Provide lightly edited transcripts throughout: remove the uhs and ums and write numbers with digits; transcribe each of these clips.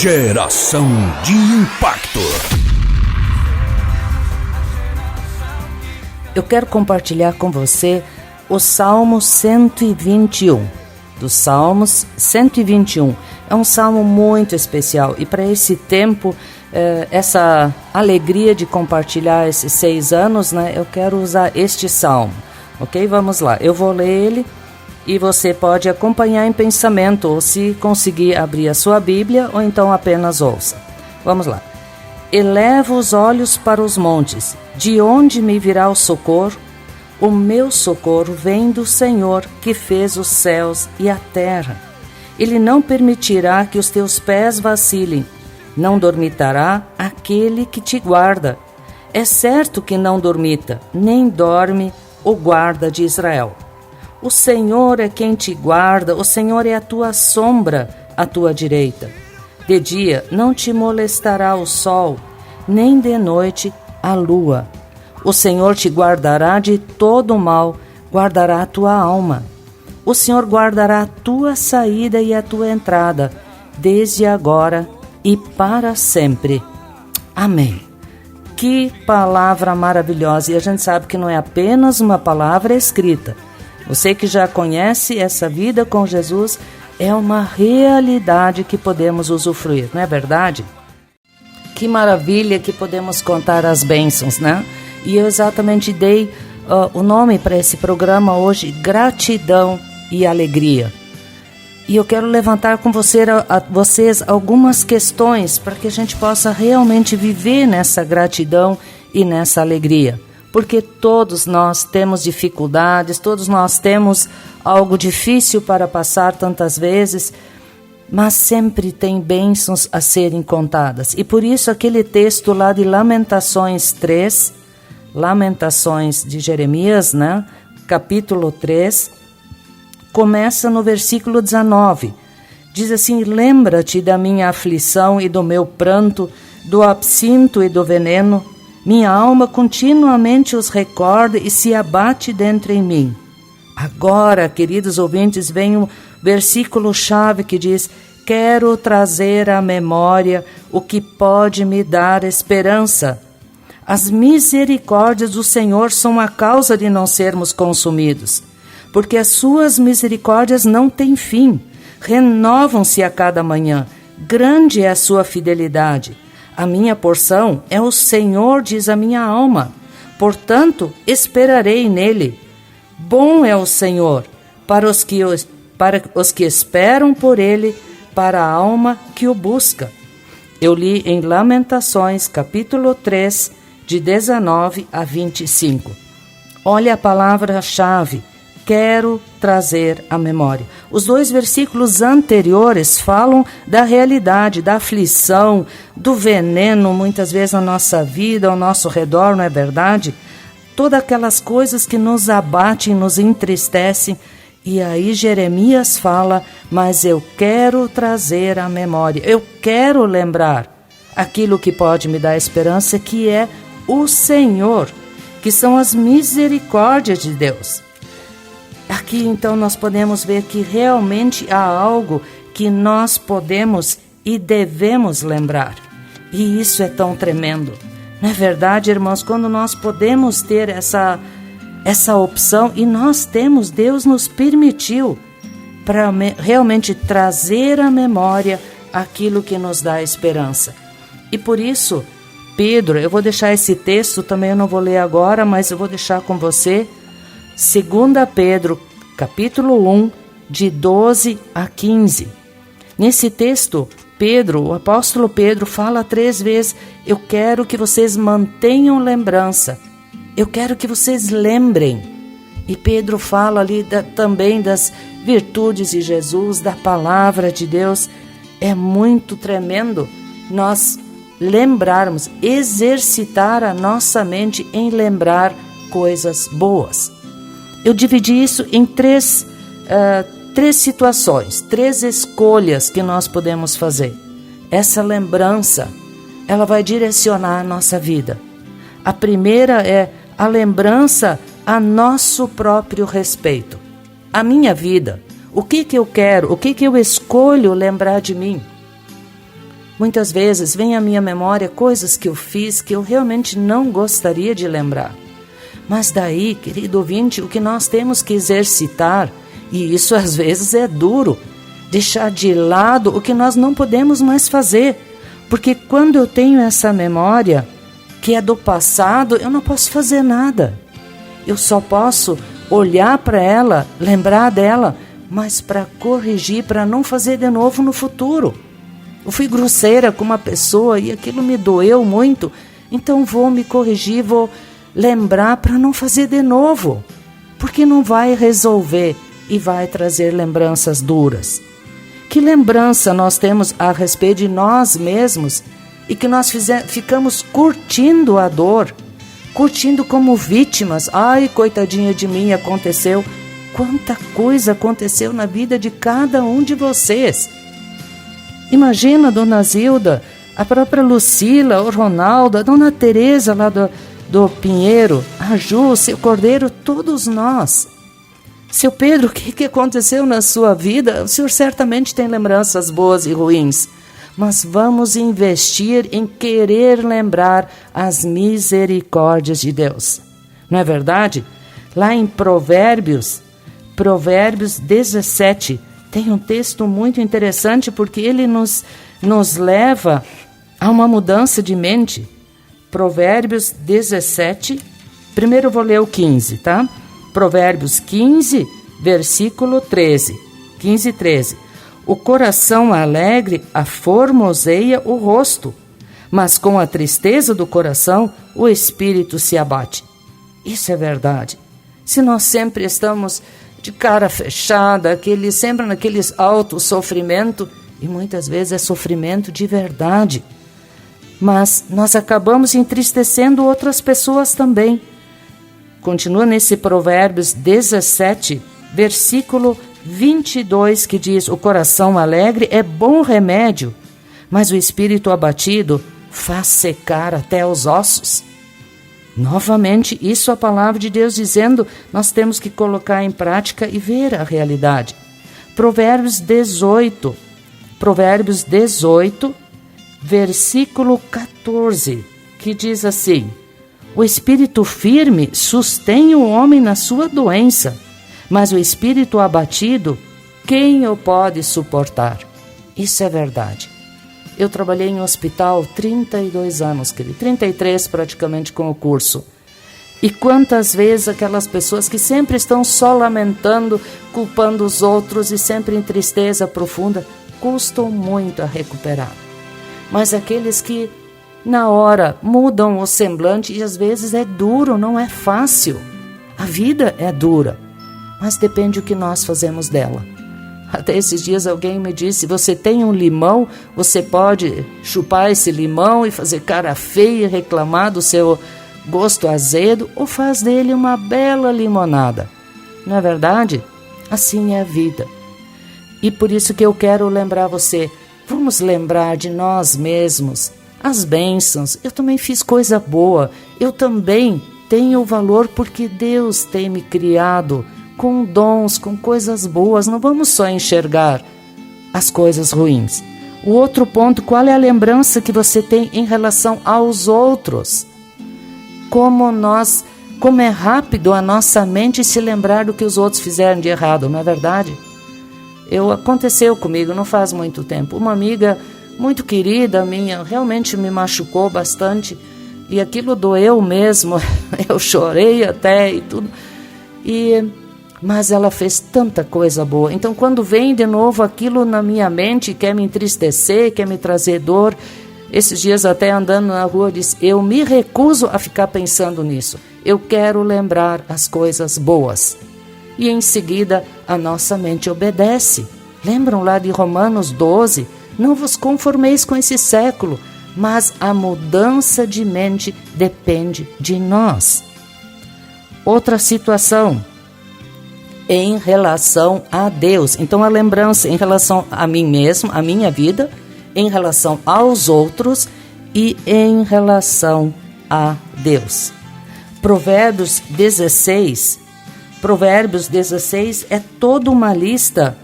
Geração de Impacto. Eu quero compartilhar com você o Salmo 121. Dos Salmos 121. É um salmo muito especial e para esse tempo, essa alegria de compartilhar esses 6 anos, né, eu quero usar este salmo. Ok? Vamos lá. Eu vou ler ele e você pode acompanhar em pensamento ou se conseguir abrir a sua Bíblia ou então apenas ouça. Vamos lá. Eleva os olhos para os montes. De onde me virá o socorro? O meu socorro vem do Senhor, que fez os céus e a terra. Ele não permitirá que os teus pés vacilem. Não dormitará aquele que te guarda. É certo que não dormita, nem dorme o guarda de Israel. O Senhor é quem te guarda, o Senhor é a tua sombra, à tua direita. De dia não te molestará o sol, nem de noite a lua. O Senhor te guardará de todo o mal, guardará a tua alma. O Senhor guardará a tua saída e a tua entrada, desde agora e para sempre. Amém. Que palavra maravilhosa! E a gente sabe que não é apenas uma palavra escrita. Você que já conhece essa vida com Jesus, é uma realidade que podemos usufruir, não é verdade? Que maravilha que podemos contar as bênçãos, né? E eu exatamente dei o nome para esse programa hoje, Gratidão e Alegria. E eu quero levantar com vocês algumas questões para que a gente possa realmente viver nessa gratidão e nessa alegria. Porque todos nós temos dificuldades, todos nós temos algo difícil para passar tantas vezes, mas sempre tem bênçãos a serem contadas. E por isso aquele texto lá de Lamentações 3, Lamentações de Jeremias, né? Capítulo 3, começa no versículo 19. Diz assim: lembra-te da minha aflição e do meu pranto, do absinto e do veneno. Minha alma continuamente os recorda e se abate dentro em mim. Agora, queridos ouvintes, vem um versículo-chave que diz: quero trazer à memória o que pode me dar esperança. As misericórdias do Senhor são a causa de não sermos consumidos, porque as suas misericórdias não têm fim, renovam-se a cada manhã. Grande é a sua fidelidade. A minha porção é o Senhor, diz a minha alma. Portanto, esperarei nele. Bom é o Senhor para os que esperam por ele, para a alma que o busca. Eu li em Lamentações, capítulo 3, de 19 a 25. Olha a palavra-chave. Quero trazer à memória. Os 2 versículos anteriores falam da realidade, da aflição, do veneno, muitas vezes na nossa vida, ao nosso redor, não é verdade? Todas aquelas coisas que nos abatem, nos entristecem. E aí Jeremias fala: mas eu quero trazer à memória, eu quero lembrar aquilo que pode me dar esperança, que é o Senhor, que são as misericórdias de Deus. Aqui então nós podemos ver que realmente há algo que nós podemos e devemos lembrar. E isso é tão tremendo. Não é verdade, irmãos? Quando nós podemos ter essa opção, e nós temos, Deus nos permitiu para realmente trazer à memória aquilo que nos dá esperança. E por isso, Pedro, eu vou deixar esse texto, também eu não vou ler agora, mas eu vou deixar com você, 2 Pedro, capítulo 1, de 12 a 15. Nesse texto, o apóstolo Pedro fala 3 vezes: eu quero que vocês mantenham lembrança, eu quero que vocês lembrem. E Pedro fala ali também das virtudes de Jesus, da palavra de Deus. É muito tremendo nós lembrarmos, exercitar a nossa mente em lembrar coisas boas. Eu dividi isso em 3 situações, 3 escolhas que nós podemos fazer. Essa lembrança, ela vai direcionar a nossa vida. A primeira é a lembrança a nosso próprio respeito. A minha vida, o que eu quero, o que eu escolho lembrar de mim. Muitas vezes vem à minha memória coisas que eu fiz que eu realmente não gostaria de lembrar. Mas daí, querido ouvinte, o que nós temos que exercitar, e isso às vezes é duro, deixar de lado o que nós não podemos mais fazer. Porque quando eu tenho essa memória, que é do passado, eu não posso fazer nada. Eu só posso olhar para ela, lembrar dela, mas para corrigir, para não fazer de novo no futuro. Eu fui grosseira com uma pessoa e aquilo me doeu muito, então vou me corrigir, vou lembrar para não fazer de novo, porque não vai resolver e vai trazer lembranças duras. Que lembrança nós temos a respeito de nós mesmos e que nós ficamos curtindo a dor, curtindo como vítimas. Ai, coitadinha de mim, aconteceu. Quanta coisa aconteceu na vida de cada um de vocês. Imagina a Dona Zilda, a própria Lucila, o Ronaldo, a Dona Tereza lá do Pinheiro, a Ju, o seu Cordeiro, todos nós. Seu Pedro, o que aconteceu na sua vida? O senhor certamente tem lembranças boas e ruins, mas vamos investir em querer lembrar as misericórdias de Deus. Não é verdade? Lá em Provérbios 17, tem um texto muito interessante porque ele nos leva a uma mudança de mente. Provérbios 17, primeiro eu vou ler o 15, tá? Provérbios 15, versículo 13. 15 e 13. O coração alegre aformoseia o rosto, mas com a tristeza do coração o espírito se abate. Isso é verdade. Se nós sempre estamos de cara fechada, sempre naqueles altos sofrimento, e muitas vezes é sofrimento de verdade, mas nós acabamos entristecendo outras pessoas também. Continua nesse Provérbios 17, versículo 22, que diz: o coração alegre é bom remédio, mas o espírito abatido faz secar até os ossos. Novamente, isso é a palavra de Deus dizendo, nós temos que colocar em prática e ver a realidade. Provérbios 18, versículo 14, que diz assim: o espírito firme sustém o homem na sua doença, mas o espírito abatido, quem o pode suportar? Isso é verdade. Eu trabalhei em um hospital 32 anos, querido, 33 praticamente com o curso. E quantas vezes aquelas pessoas que sempre estão só lamentando, culpando os outros e sempre em tristeza profunda, custam muito a recuperar. Mas aqueles que na hora mudam o semblante, e às vezes é duro, não é fácil. A vida é dura, mas depende do que nós fazemos dela. Até esses dias alguém me disse: você tem um limão, você pode chupar esse limão e fazer cara feia e reclamar do seu gosto azedo, ou faz dele uma bela limonada. Não é verdade? Assim é a vida. E por isso que eu quero lembrar você, vamos lembrar de nós mesmos, as bênçãos. Eu também fiz coisa boa, eu também tenho valor porque Deus tem me criado com dons, com coisas boas. Não vamos só enxergar as coisas ruins. O outro ponto, qual é a lembrança que você tem em relação aos outros? Como é rápido a nossa mente se lembrar do que os outros fizeram de errado, não é verdade? Aconteceu comigo não faz muito tempo. Uma amiga muito querida minha realmente me machucou bastante e aquilo doeu mesmo. Eu chorei até e tudo. Mas ela fez tanta coisa boa. Então, quando vem de novo aquilo na minha mente, quer me entristecer, quer me trazer dor. Esses dias até andando na rua, eu disse: eu me recuso a ficar pensando nisso. Eu quero lembrar as coisas boas. E em seguida, a nossa mente obedece. Lembram lá de Romanos 12? Não vos conformeis com esse século, mas a mudança de mente depende de nós. Outra situação, em relação a Deus. Então, a lembrança em relação a mim mesmo, a minha vida, em relação aos outros e em relação a Deus. Provérbios 16 é toda uma lista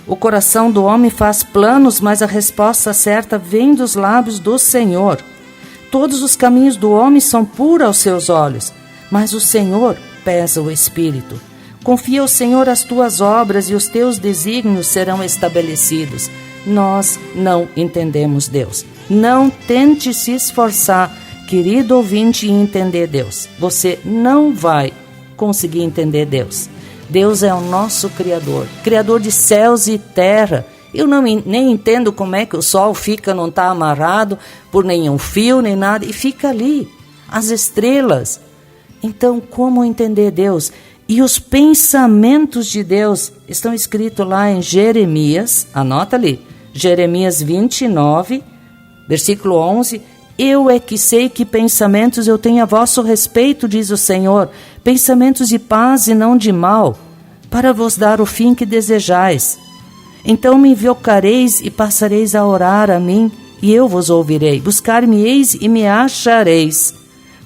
O coração do homem faz planos, mas a resposta certa vem dos lábios do Senhor. Todos os caminhos do homem são puros aos seus olhos, mas o Senhor pesa o espírito. Confia ao Senhor as tuas obras e os teus desígnios serão estabelecidos. Nós não entendemos Deus. Não tente se esforçar, querido ouvinte, em entender Deus. Você não vai conseguir entender Deus. Deus é o nosso Criador, Criador de céus e terra. Eu nem entendo como é que o sol não está amarrado por nenhum fio, nem nada, e fica ali, as estrelas. Então, como entender Deus? E os pensamentos de Deus estão escritos lá em Jeremias, anota ali, Jeremias 29, versículo 11, eu é que sei que pensamentos eu tenho a vosso respeito, diz o Senhor, pensamentos de paz e não de mal, para vos dar o fim que desejais. Então me invocareis e passareis a orar a mim, e eu vos ouvirei. Buscar-me-eis e me achareis,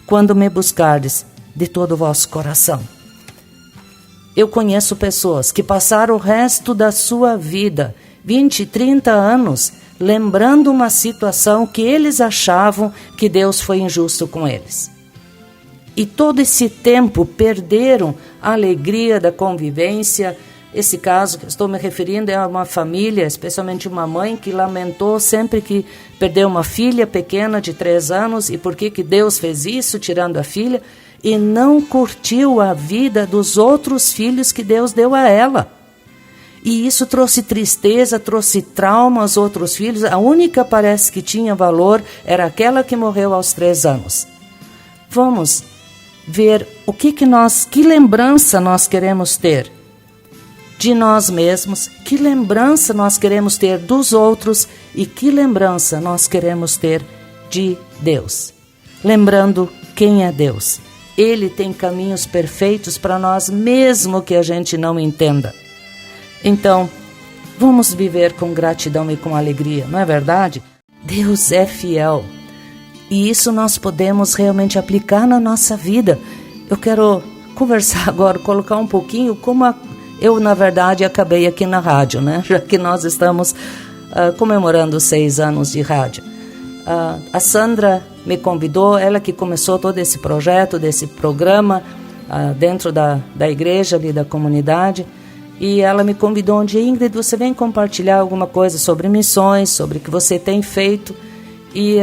quando me buscardes de todo o vosso coração. Eu conheço pessoas que passaram o resto da sua vida, 20, 30 anos, lembrando uma situação que eles achavam que Deus foi injusto com eles. E todo esse tempo perderam a alegria da convivência. Esse caso que estou me referindo é uma família, especialmente uma mãe, que lamentou sempre que perdeu uma filha pequena de 3 anos e por que Deus fez isso, tirando a filha, e não curtiu a vida dos outros filhos que Deus deu a ela. E isso trouxe tristeza, trouxe trauma aos outros filhos. A única parece que tinha valor era aquela que morreu aos 3 anos. Vamos ver que lembrança nós queremos ter de nós mesmos, que lembrança nós queremos ter dos outros e que lembrança nós queremos ter de Deus. Lembrando quem é Deus. Ele tem caminhos perfeitos para nós, mesmo que a gente não entenda. Então, vamos viver com gratidão e com alegria, não é verdade? Deus é fiel. E isso nós podemos realmente aplicar na nossa vida. Eu quero conversar agora, colocar um pouquinho como eu, na verdade, acabei aqui na rádio, né? Já que nós estamos comemorando 6 anos de rádio. A Sandra me convidou, ela que começou todo esse projeto, desse programa, dentro da igreja ali, da comunidade. E ela me convidou um dia, Ingrid, você vem compartilhar alguma coisa sobre missões, sobre o que você tem feito. E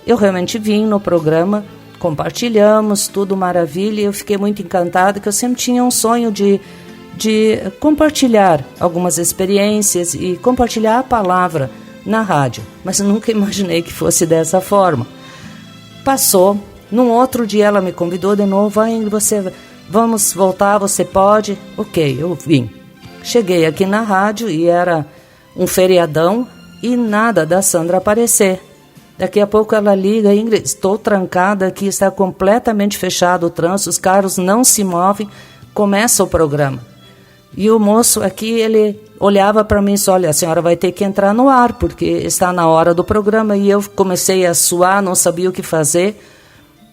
eu realmente vim no programa, compartilhamos, tudo maravilha. E eu fiquei muito encantada, que eu sempre tinha um sonho de compartilhar algumas experiências e compartilhar a palavra na rádio. Mas eu nunca imaginei que fosse dessa forma. Passou, num outro dia ela me convidou de novo, Ingrid, vamos voltar, você pode? Ok, eu vim. Cheguei aqui na rádio e era um feriadão e nada da Sandra aparecer. Daqui a pouco ela liga, Ingrid, estou trancada aqui, está completamente fechado o trânsito, os carros não se movem, começa o programa. E o moço aqui, ele olhava para mim e disse, olha, a senhora vai ter que entrar no ar, porque está na hora do programa. E eu comecei a suar, não sabia o que fazer.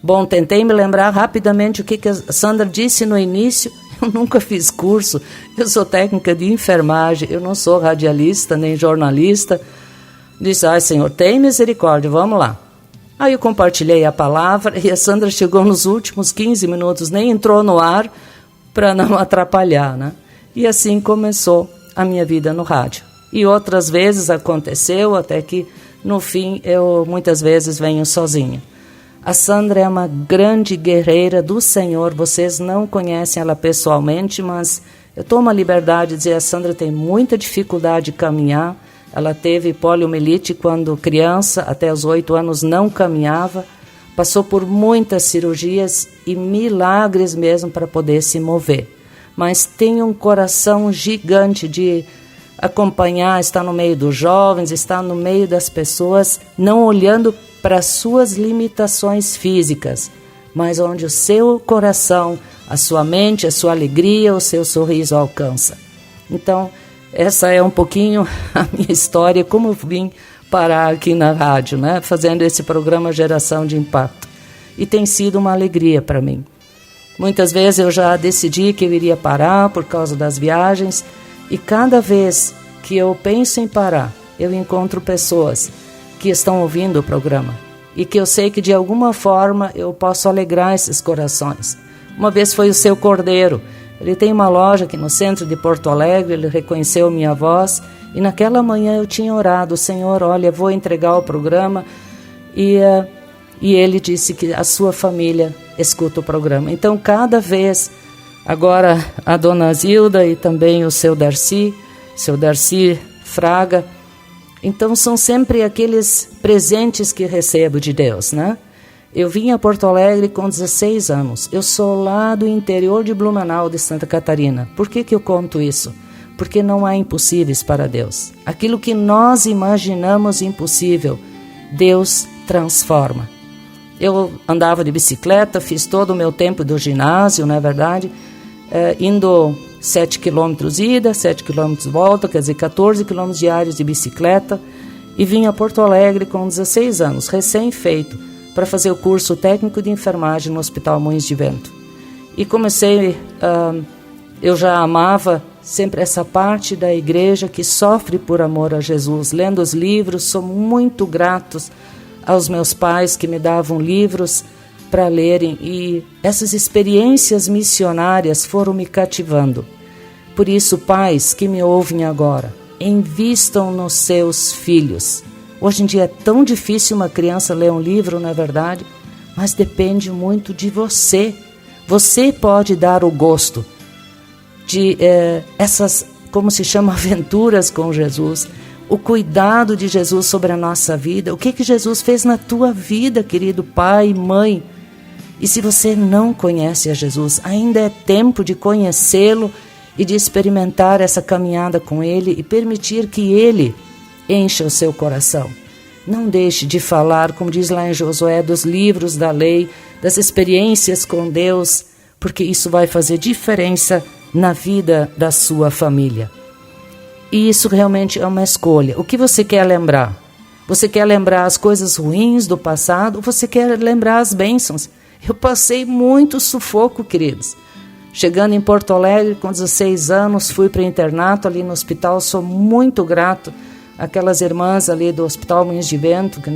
Bom, tentei me lembrar rapidamente o que a Sandra disse no início. Eu nunca fiz curso, eu sou técnica de enfermagem, eu não sou radialista nem jornalista. Disse, ai Senhor, tem misericórdia, vamos lá. Aí eu compartilhei a palavra e a Sandra chegou nos últimos 15 minutos, nem entrou no ar para não atrapalhar, né? E assim começou a minha vida no rádio. E outras vezes aconteceu, até que no fim eu muitas vezes venho sozinha. A Sandra é uma grande guerreira do Senhor, vocês não conhecem ela pessoalmente, mas eu tomo a liberdade de dizer, a Sandra tem muita dificuldade de caminhar, ela teve poliomielite quando criança, até os 8 anos não caminhava, passou por muitas cirurgias e milagres mesmo para poder se mover. Mas tem um coração gigante de acompanhar, estar no meio dos jovens, estar no meio das pessoas, não olhando para suas limitações físicas, mas onde o seu coração, a sua mente, a sua alegria, o seu sorriso alcança. Então, essa é um pouquinho a minha história, como eu vim parar aqui na rádio, né, fazendo esse programa Geração de Impacto. E tem sido uma alegria para mim. Muitas vezes eu já decidi que eu iria parar por causa das viagens, e cada vez que eu penso em parar, eu encontro pessoas que estão ouvindo o programa e que eu sei que de alguma forma eu posso alegrar esses corações. Uma vez foi o seu Cordeiro. Ele tem uma loja aqui no centro de Porto Alegre, ele reconheceu minha voz e naquela manhã eu tinha orado: Senhor, olha, vou entregar o programa, e ele disse que a sua família escuta o programa. Então cada vez, agora a dona Zilda e também o seu Darcy Fraga, então são sempre aqueles presentes que recebo de Deus, né? Eu vim a Porto Alegre com 16 anos. Eu sou lá do interior de Blumenau, de Santa Catarina. Por que eu conto isso? Porque não há impossíveis para Deus. Aquilo que nós imaginamos impossível, Deus transforma. Eu andava de bicicleta, fiz todo o meu tempo do ginásio, não é verdade? Indo 7 quilômetros ida, 7 quilômetros volta, quer dizer, 14 quilômetros diários de bicicleta. E vim a Porto Alegre com 16 anos, recém-feito, para fazer o curso técnico de enfermagem no Hospital Moinhos de Vento. E comecei, eu já amava sempre essa parte da igreja que sofre por amor a Jesus, lendo os livros. Sou muito gratos aos meus pais que me davam livros para lerem, e essas experiências missionárias foram me cativando. Por isso, pais que me ouvem agora, invistam nos seus filhos. Hoje em dia é tão difícil uma criança ler um livro, não é verdade? Mas depende muito de você. Você pode dar o gosto de essas, como se chama, aventuras com Jesus, o cuidado de Jesus sobre a nossa vida. O que Jesus fez na tua vida, querido pai, mãe? E se você não conhece a Jesus, ainda é tempo de conhecê-lo e de experimentar essa caminhada com Ele e permitir que Ele encha o seu coração. Não deixe de falar, como diz lá em Josué, dos livros da lei, das experiências com Deus, porque isso vai fazer diferença na vida da sua família. E isso realmente é uma escolha. O que você quer lembrar? Você quer lembrar as coisas ruins do passado ou você quer lembrar as bênçãos? Eu passei muito sufoco, queridos. Chegando em Porto Alegre com 16 anos, fui para o internato ali no hospital. Sou muito grato àquelas irmãs ali do Hospital Moinhos de Vento, que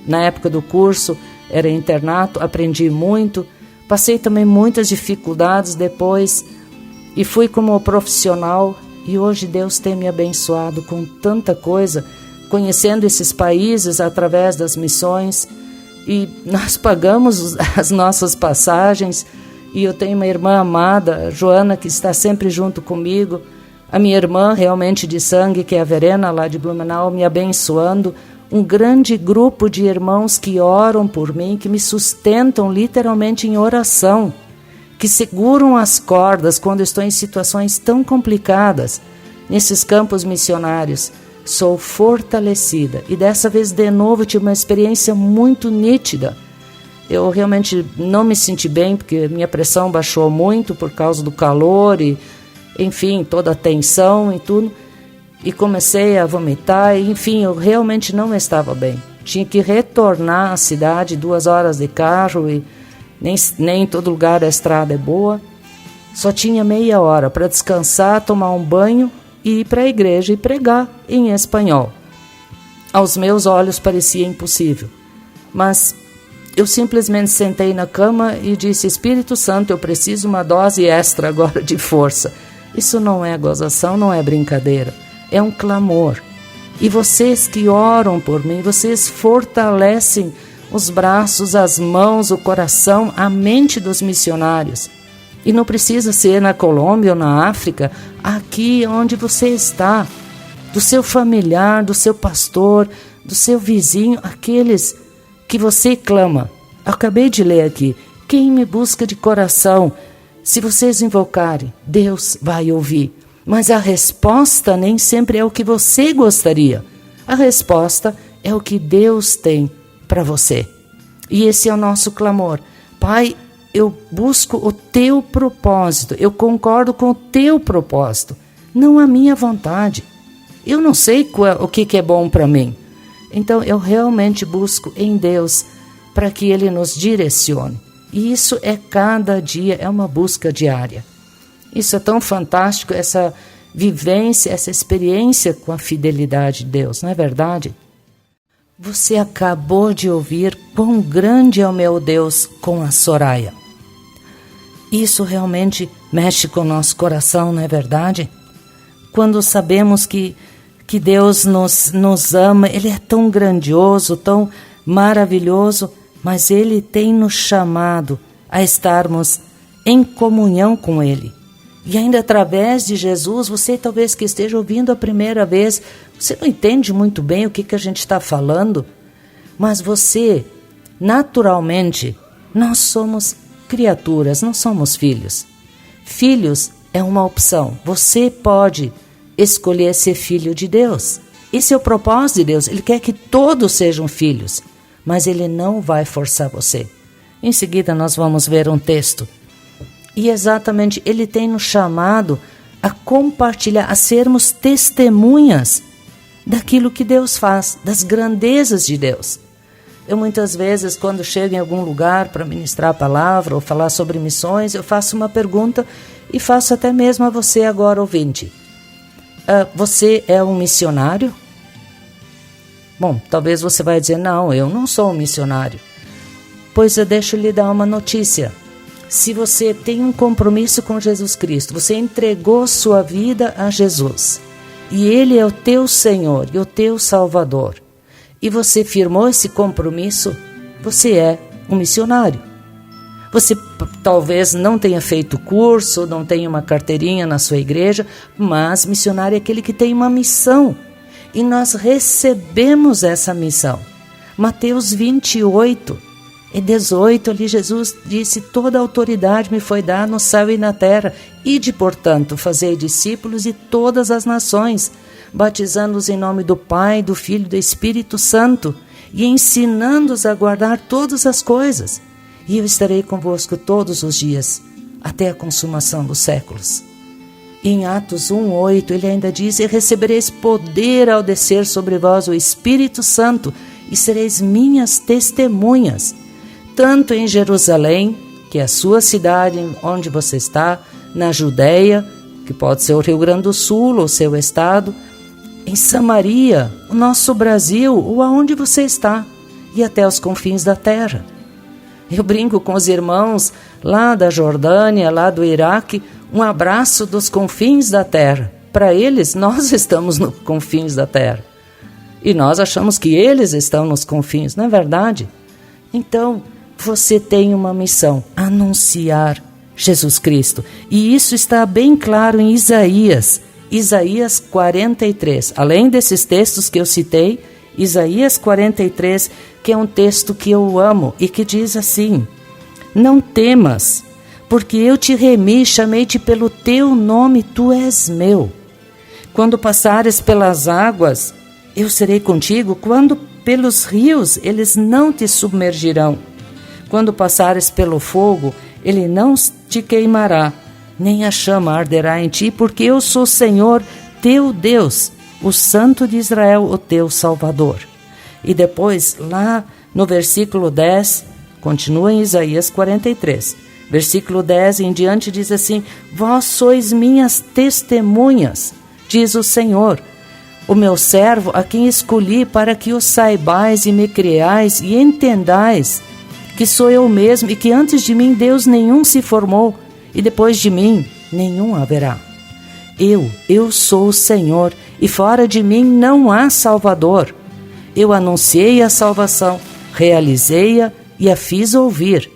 na época do curso era internato, aprendi muito. Passei também muitas dificuldades depois e fui como profissional. E hoje Deus tem me abençoado com tanta coisa, conhecendo esses países através das missões. E nós pagamos as nossas passagens. E eu tenho uma irmã amada, Joana, que está sempre junto comigo. A minha irmã, realmente de sangue, que é a Verena, lá de Blumenau, me abençoando. Um grande grupo de irmãos que oram por mim, que me sustentam literalmente em oração, que seguram as cordas quando estou em situações tão complicadas. Nesses campos missionários, sou fortalecida. E dessa vez, de novo, tive uma experiência muito nítida. Eu realmente não me senti bem, porque minha pressão baixou muito por causa do calor e, enfim, toda a tensão e tudo. E comecei a vomitar, e, enfim, eu realmente não estava bem. Tinha que retornar à cidade, 2 horas de carro, e nem em todo lugar a estrada é boa. Só tinha meia hora para descansar, tomar um banho e ir para a igreja e pregar em espanhol. Aos meus olhos parecia impossível, mas eu simplesmente sentei na cama e disse: Espírito Santo, eu preciso uma dose extra agora de força. Isso não é gozação, não é brincadeira, é um clamor. E vocês que oram por mim, vocês fortalecem os braços, as mãos, o coração, a mente dos missionários. E não precisa ser na Colômbia ou na África, aqui onde você está, do seu familiar, do seu pastor, do seu vizinho, aqueles que você clama. Eu acabei de ler aqui: quem me busca de coração, se vocês invocarem, Deus vai ouvir. Mas a resposta nem sempre é o que você gostaria. A resposta é o que Deus tem para você. E esse é o nosso clamor. Pai, eu busco o teu propósito, eu concordo com o teu propósito, não a minha vontade. Eu não sei o que é bom para mim. Então eu realmente busco em Deus para que Ele nos direcione. E isso é cada dia, é uma busca diária. Isso é tão fantástico, vivência, essa experiência com a fidelidade de Deus, não é verdade? Você acabou de ouvir Quão Grande é o Meu Deus com a Soraya. Isso realmente mexe com o nosso coração, não é verdade? Quando sabemos que Deus nos ama, Ele é tão grandioso, tão maravilhoso, mas Ele tem nos chamado a estarmos em comunhão com Ele. E ainda através de Jesus, você talvez que esteja ouvindo a primeira vez, você não entende muito bem o que a gente está falando, mas você, naturalmente, nós somos criaturas, não somos filhos. Filhos é uma opção. Você pode escolher ser filho de Deus. Esse é o propósito de Deus. Ele quer que todos sejam filhos, mas Ele não vai forçar você. Em seguida nós vamos ver um texto. E exatamente Ele tem nos chamado a compartilhar, a sermos testemunhas daquilo que Deus faz, das grandezas de Deus. Eu muitas vezes, quando chego em algum lugar para ministrar a palavra ou falar sobre missões, eu faço uma pergunta e faço até mesmo a você agora, ouvinte. Você é um missionário? Bom, talvez você vai dizer, não, eu não sou um missionário. Pois eu deixo lhe dar uma notícia. Se você tem um compromisso com Jesus Cristo, você entregou sua vida a Jesus, e Ele é o teu Senhor e o teu Salvador, e você firmou esse compromisso, você é um missionário. Você talvez não tenha feito curso, não tenha uma carteirinha na sua igreja, mas missionário é aquele que tem uma missão. E nós recebemos essa missão. Mateus 28 e 18, ali Jesus disse, toda a autoridade me foi dada no céu e na terra. Ide, portanto, fazei discípulos de todas as nações, batizando-os em nome do Pai, do Filho e do Espírito Santo, e ensinando-os a guardar todas as coisas. E eu estarei convosco todos os dias, até a consumação dos séculos. E em Atos 1:8, ele ainda diz, e recebereis poder ao descer sobre vós o Espírito Santo, e sereis minhas testemunhas, tanto em Jerusalém, que é a sua cidade, onde você está, na Judeia, que pode ser o Rio Grande do Sul, ou seu estado, em Samaria, o nosso Brasil, ou aonde você está, e até os confins da terra. Eu brinco com os irmãos lá da Jordânia, lá do Iraque, um abraço dos confins da terra. Para eles, nós estamos nos confins da terra. E nós achamos que eles estão nos confins, não é verdade? Então, você tem uma missão, anunciar Jesus Cristo. E isso está bem claro em Isaías 43. Além desses textos que eu citei, Isaías 43, que é um texto que eu amo e que diz assim, não temas, porque eu te remi, chamei-te pelo teu nome, tu és meu. Quando passares pelas águas, eu serei contigo, quando pelos rios, eles não te submergirão. Quando passares pelo fogo, ele não te queimará, nem a chama arderá em ti, porque eu sou o Senhor, teu Deus, o Santo de Israel, o teu Salvador. E depois, lá no versículo 10, continua em Isaías 43, versículo 10 em diante diz assim, vós sois minhas testemunhas, diz o Senhor, o meu servo a quem escolhi para que o saibais e me creais e entendais que sou eu mesmo e que antes de mim Deus nenhum se formou e depois de mim nenhum haverá. Eu sou o Senhor e fora de mim não há Salvador. Eu anunciei a salvação, realizei-a e a fiz ouvir.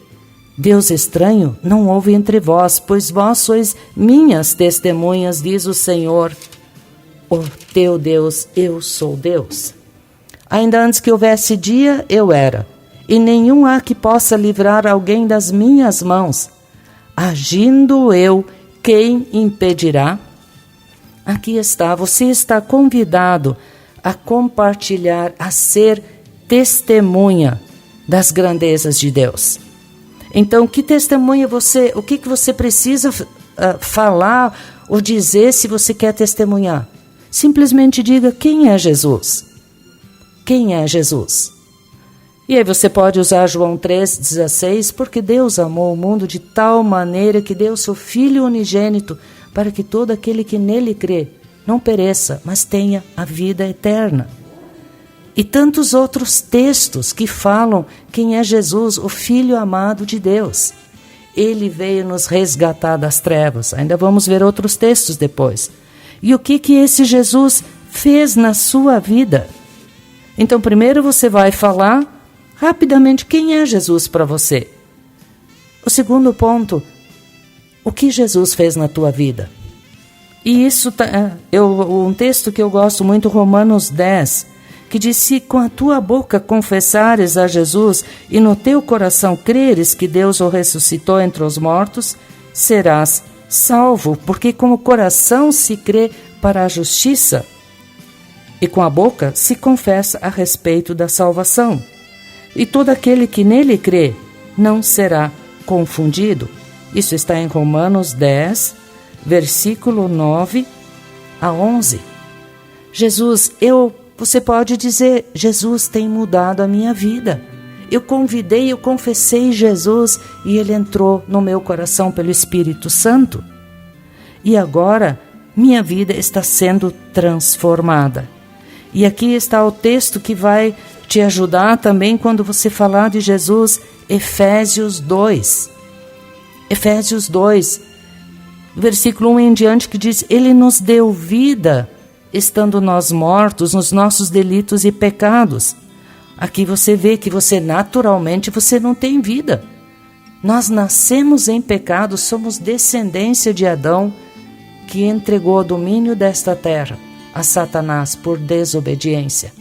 Deus estranho não houve entre vós, pois vós sois minhas testemunhas, diz o Senhor, o teu Deus, eu sou Deus. Ainda antes que houvesse dia, eu era, e nenhum há que possa livrar alguém das minhas mãos. Agindo eu, quem impedirá? Aqui está, você está convidado a compartilhar, a ser testemunha das grandezas de Deus. Então, que testemunha você, o que você precisa falar ou dizer se você quer testemunhar? Simplesmente diga quem é Jesus. Quem é Jesus? E aí você pode usar João 3,16, porque Deus amou o mundo de tal maneira que deu seu Filho unigênito para que todo aquele que nele crê não pereça, mas tenha a vida eterna. E tantos outros textos que falam quem é Jesus, o Filho amado de Deus. Ele veio nos resgatar das trevas. Ainda vamos ver outros textos depois. E o que esse Jesus fez na sua vida? Então, primeiro você vai falar rapidamente quem é Jesus para você. O segundo ponto, o que Jesus fez na tua vida? E isso, um texto que eu gosto muito, Romanos 10, que diz: se com a tua boca confessares a Jesus e no teu coração creres que Deus o ressuscitou entre os mortos, serás salvo, porque com o coração se crê para a justiça e com a boca se confessa a respeito da salvação. E todo aquele que nele crê não será confundido. Isso está em Romanos 10, versículo 9 a 11. Você pode dizer: Jesus tem mudado a minha vida. Eu confessei Jesus e Ele entrou no meu coração pelo Espírito Santo. E agora minha vida está sendo transformada. E aqui está o texto que vai te ajudar também quando você falar de Jesus, Efésios 2. Efésios 2, versículo 1 em diante, que diz: Ele nos deu vida, estando nós mortos nos nossos delitos e pecados. Aqui você vê que naturalmente você não tem vida. Nós nascemos em pecado, somos descendência de Adão, que entregou o domínio desta terra a Satanás por desobediência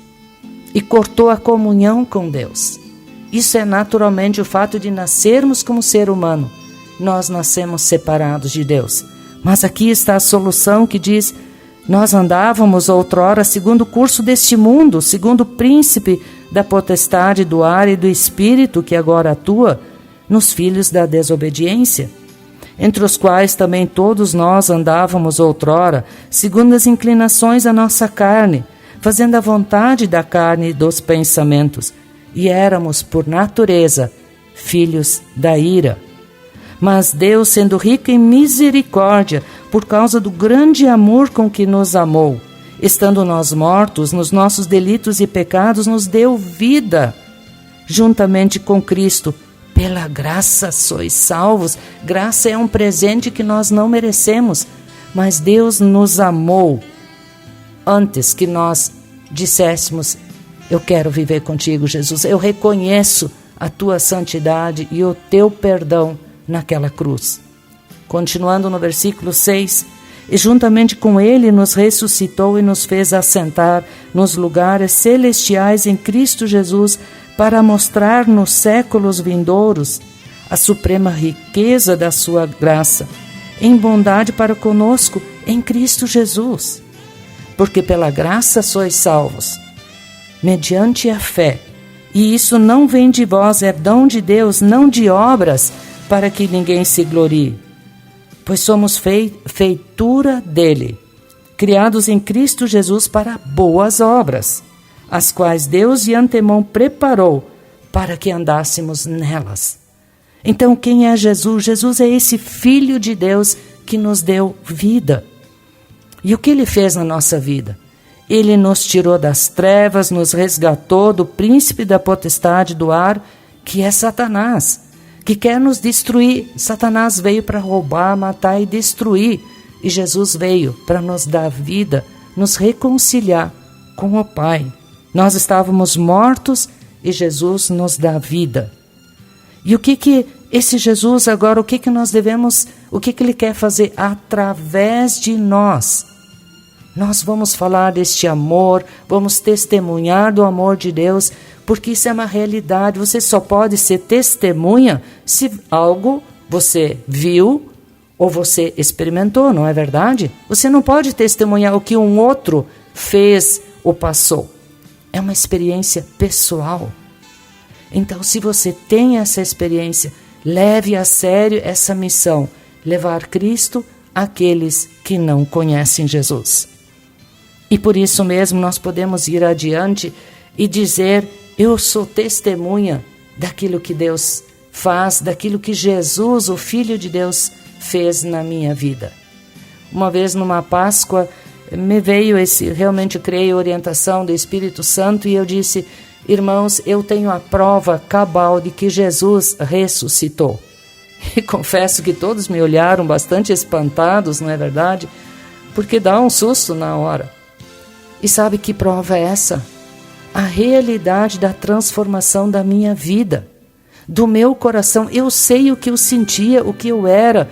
e cortou a comunhão com Deus. Isso é naturalmente o fato de nascermos como ser humano. Nós nascemos separados de Deus. Mas aqui está a solução que diz: nós andávamos outrora segundo o curso deste mundo, segundo o príncipe da potestade do ar e do espírito que agora atua nos filhos da desobediência, entre os quais também todos nós andávamos outrora, segundo as inclinações da nossa carne, fazendo a vontade da carne e dos pensamentos, e éramos, por natureza, filhos da ira. Mas Deus, sendo rico em misericórdia, por causa do grande amor com que nos amou, estando nós mortos nos nossos delitos e pecados, nos deu vida, juntamente com Cristo. Pela graça sois salvos. Graça é um presente que nós não merecemos, mas Deus nos amou antes que nós disséssemos: eu quero viver contigo, Jesus. Eu reconheço a tua santidade e o teu perdão naquela cruz. Continuando no versículo 6, e juntamente com ele nos ressuscitou e nos fez assentar nos lugares celestiais em Cristo Jesus, para mostrar nos séculos vindouros a suprema riqueza da sua graça, em bondade para conosco em Cristo Jesus. Porque pela graça sois salvos, mediante a fé. E isso não vem de vós, é dom de Deus, não de obras, para que ninguém se glorie. Pois somos feitura dele, criados em Cristo Jesus para boas obras, as quais Deus de antemão preparou para que andássemos nelas. Então, quem é Jesus? Jesus é esse Filho de Deus que nos deu vida. E o que Ele fez na nossa vida? Ele nos tirou das trevas, nos resgatou do príncipe da potestade do ar, que é Satanás, que quer nos destruir. Satanás veio para roubar, matar e destruir. E Jesus veio para nos dar vida, nos reconciliar com o Pai. Nós estávamos mortos e Jesus nos dá vida. E o que esse Jesus agora, o que nós devemos, o que Ele quer fazer através de nós? Nós vamos falar deste amor, vamos testemunhar do amor de Deus, porque isso é uma realidade. Você só pode ser testemunha se algo você viu ou você experimentou, não é verdade? Você não pode testemunhar o que um outro fez ou passou. É uma experiência pessoal. Então, se você tem essa experiência, leve a sério essa missão, levar Cristo àqueles que não conhecem Jesus. E por isso mesmo nós podemos ir adiante e dizer: eu sou testemunha daquilo que Deus faz, daquilo que Jesus, o Filho de Deus, fez na minha vida. Uma vez numa Páscoa, me veio realmente creio, orientação do Espírito Santo, e eu disse: irmãos, eu tenho a prova cabal de que Jesus ressuscitou. E confesso que todos me olharam bastante espantados, não é verdade? Porque dá um susto na hora. E sabe que prova é essa? A realidade da transformação da minha vida, do meu coração. Eu sei o que eu sentia, o que eu era.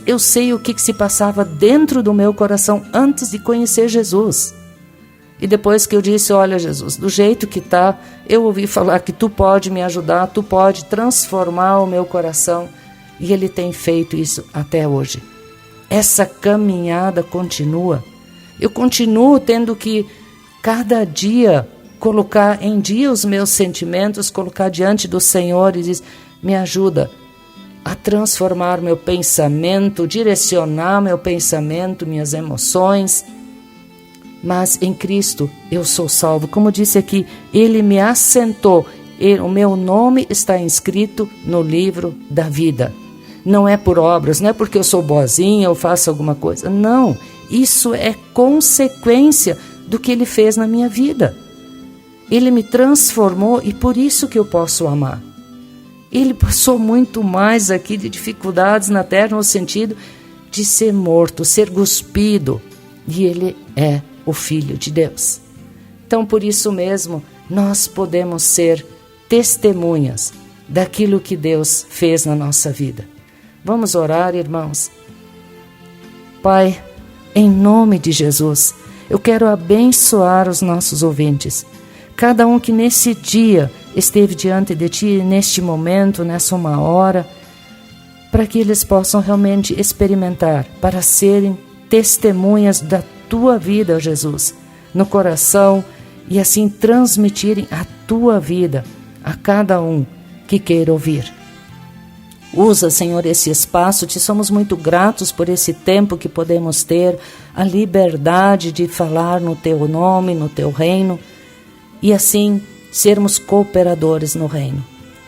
Eu sei o que se passava dentro do meu coração antes de conhecer Jesus. E depois que eu disse: olha, Jesus, do jeito que está, eu ouvi falar que tu pode me ajudar, tu pode transformar o meu coração. E Ele tem feito isso até hoje. Essa caminhada continua. Eu continuo tendo que, cada dia, colocar em dia os meus sentimentos, colocar diante do Senhor e dizer: me ajuda a transformar meu pensamento, direcionar meu pensamento, minhas emoções. Mas em Cristo eu sou salvo. Como disse aqui, Ele me assentou. O meu nome está inscrito no livro da vida. Não é por obras, não é porque eu sou boazinha ou faço alguma coisa. Não, isso é consequência do que Ele fez na minha vida. Ele me transformou e por isso que eu posso amar. Ele passou muito mais aqui de dificuldades na terra, no sentido de ser morto, ser cuspido. E Ele é o Filho de Deus. Então, por isso mesmo, nós podemos ser testemunhas daquilo que Deus fez na nossa vida. Vamos orar, irmãos. Pai, em nome de Jesus, eu quero abençoar os nossos ouvintes. Cada um que nesse dia esteve diante de Ti, neste momento, nessa uma hora, para que eles possam realmente experimentar, para serem testemunhas da Tua vida, Jesus, no coração, e assim transmitirem a Tua vida a cada um que queira ouvir. Usa, Senhor, esse espaço. Te somos muito gratos por esse tempo que podemos ter, a liberdade de falar no Teu nome, no Teu reino, e assim sermos cooperadores no reino.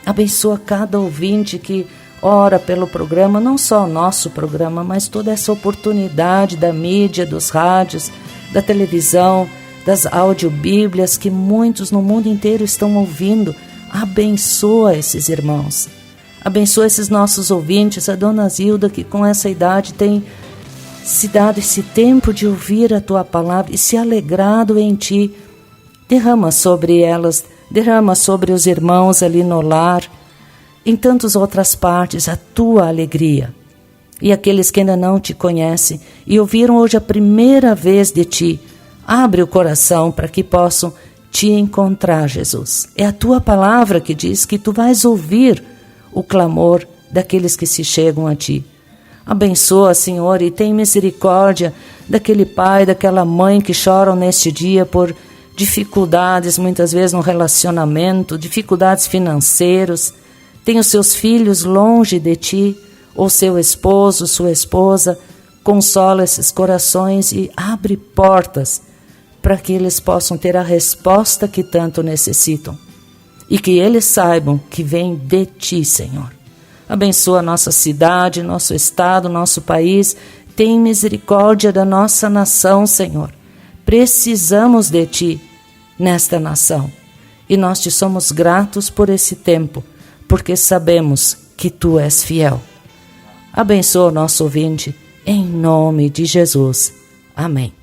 Abençoa cada ouvinte que ora pelo programa, não só o nosso programa, mas toda essa oportunidade da mídia, dos rádios, da televisão, das audiobíblias que muitos no mundo inteiro estão ouvindo. Abençoa esses irmãos. Abençoa esses nossos ouvintes, a Dona Zilda, que com essa idade tem se dado esse tempo de ouvir a Tua palavra e se alegrado em Ti. Derrama sobre elas, derrama sobre os irmãos ali no lar, em tantas outras partes, a Tua alegria. E aqueles que ainda não Te conhecem e ouviram hoje a primeira vez de Ti, abre o coração para que possam Te encontrar, Jesus. É a Tua palavra que diz que Tu vais ouvir o clamor daqueles que se chegam a Ti. Abençoa, Senhor, e tem misericórdia daquele pai, daquela mãe que choram neste dia por dificuldades, muitas vezes no relacionamento, dificuldades financeiras. Tem os seus filhos longe de Ti, ou seu esposo, sua esposa. Consola esses corações e abre portas para que eles possam ter a resposta que tanto necessitam. E que eles saibam que vem de Ti, Senhor. Abençoa a nossa cidade, nosso estado, nosso país. Tem misericórdia da nossa nação, Senhor. Precisamos de Ti nesta nação. E nós Te somos gratos por esse tempo, porque sabemos que Tu és fiel. Abençoa o nosso ouvinte, em nome de Jesus. Amém.